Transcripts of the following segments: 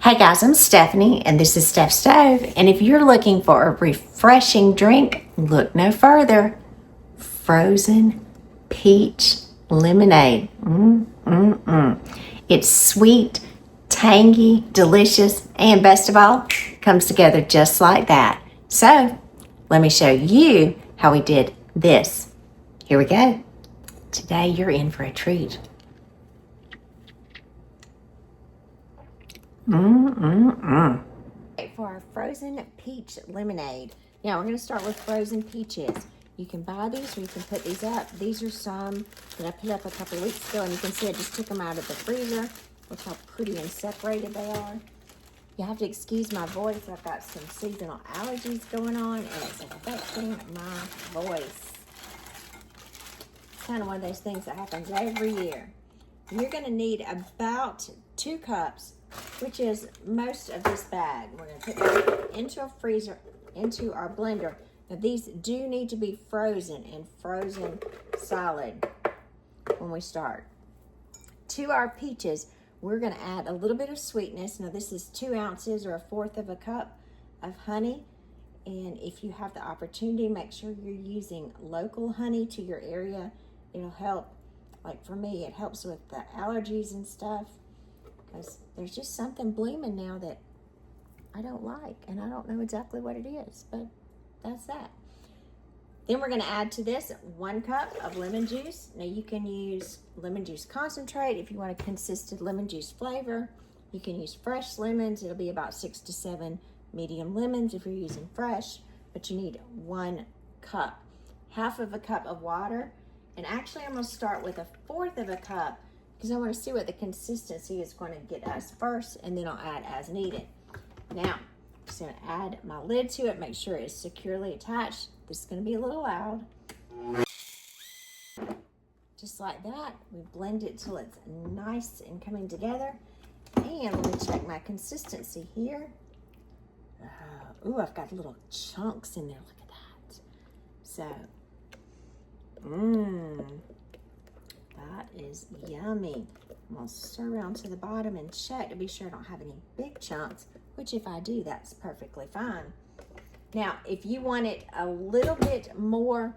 Hey guys, I'm Stephanie and this is Steph Stove. And if you're looking for a refreshing drink, look no further. Frozen peach lemonade. It's sweet, tangy, delicious, and best of all, comes together just like that. So let me show you how we did this. Here we go. Today you're in for a treat. For our frozen peach lemonade. Now we're going to start with frozen peaches. You can buy these or you can put these up. These are some that I put up a couple of weeks ago, and you can see I just took them out of the freezer. Look how pretty and separated they are. You have to excuse my voice. I've got some seasonal allergies going on and it's affecting my voice. It's kind of one of those things that happens every year. You're going to need about 2 cups, which is most of this bag. We're going to put them into a freezer, into our blender. Now these do need to be frozen and frozen solid when we start. To our peaches, we're going to add a little bit of sweetness. Now this is 2 ounces or 1/4 of a cup of honey. And if you have the opportunity, make sure you're using local honey to your area. It'll help. Like for me, it helps with the allergies and stuff. Because there's just something blooming now that I don't like, and I don't know exactly what it is, but that's that. Then we're going to add to this 1 cup of lemon juice. Now you can use lemon juice concentrate if you want a consistent lemon juice flavor. You can use fresh lemons. It'll be about 6 to 7 medium lemons if you're using fresh, but you need 1 cup. 1/2 of a cup of water, and actually I'm going to start with 1/4 of a cup because I want to see what the consistency is going to get us first, and then I'll add as needed. Now, I'm just going to add my lid to it, make sure it's securely attached. This is going to be a little loud. Just like that, we blend it till it's nice and coming together. And let me check my consistency here. Ooh, I've got little chunks in there. Look at that. So, that is yummy. I'm going to stir around to the bottom and check to be sure I don't have any big chunks, which if I do, that's perfectly fine. Now, if you want it a little bit more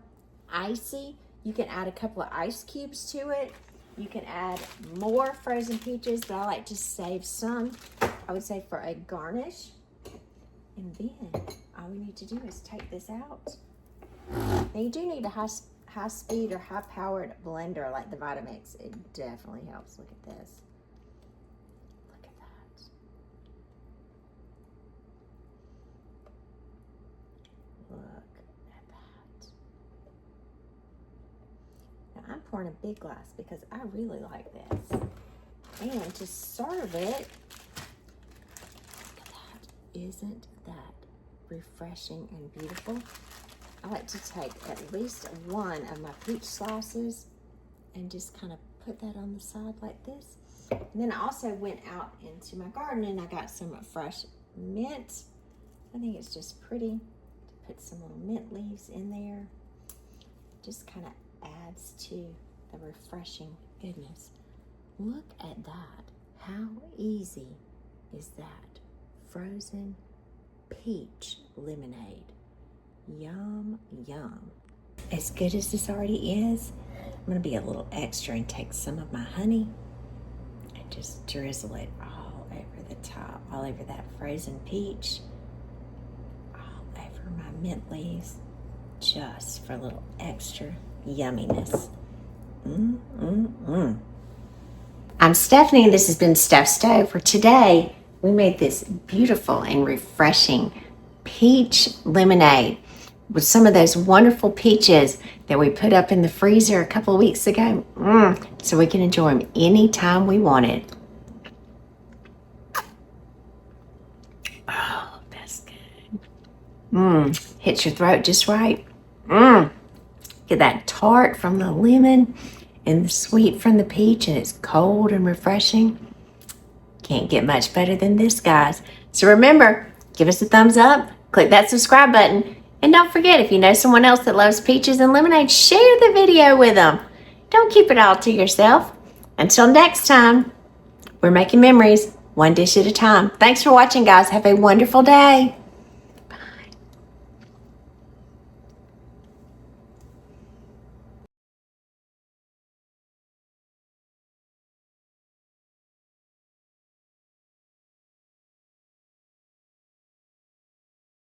icy, you can add a couple of ice cubes to it. You can add more frozen peaches, but I like to save some, I would say, for a garnish. And then all we need to do is take this out. Now, you do need a high speed or high powered blender like the Vitamix. It definitely helps. Look at this. Look at that. Look at that. Now I'm pouring a big glass because I really like this. And to serve it, look at that. Isn't that refreshing and beautiful? I like to take at least 1 of my peach slices and just kind of put that on the side like this. And then I also went out into my garden and I got some fresh mint. I think it's just pretty to put some little mint leaves in there. Just kind of adds to the refreshing goodness. Look at that. How easy is that? Frozen peach lemonade. Yum, yum. As good as this already is, I'm going to be a little extra and take some of my honey and just drizzle it all over the top, all over that frozen peach, all over my mint leaves, just for a little extra yumminess. I'm Stephanie, and this has been Steph Stove. For today, we made this beautiful and refreshing peach lemonade with some of those wonderful peaches that we put up in the freezer a couple of weeks ago, so we can enjoy them anytime we want it. Oh, that's good. Hits your throat just right. Get that tart from the lemon and the sweet from the peach, and it's cold and refreshing. Can't get much better than this, guys. So remember, give us a thumbs up, click that subscribe button, and don't forget, if you know someone else that loves peaches and lemonade, share the video with them. Don't keep it all to yourself. Until next time, we're making memories. one dish at a time. Thanks for watching, guys. Have a wonderful day.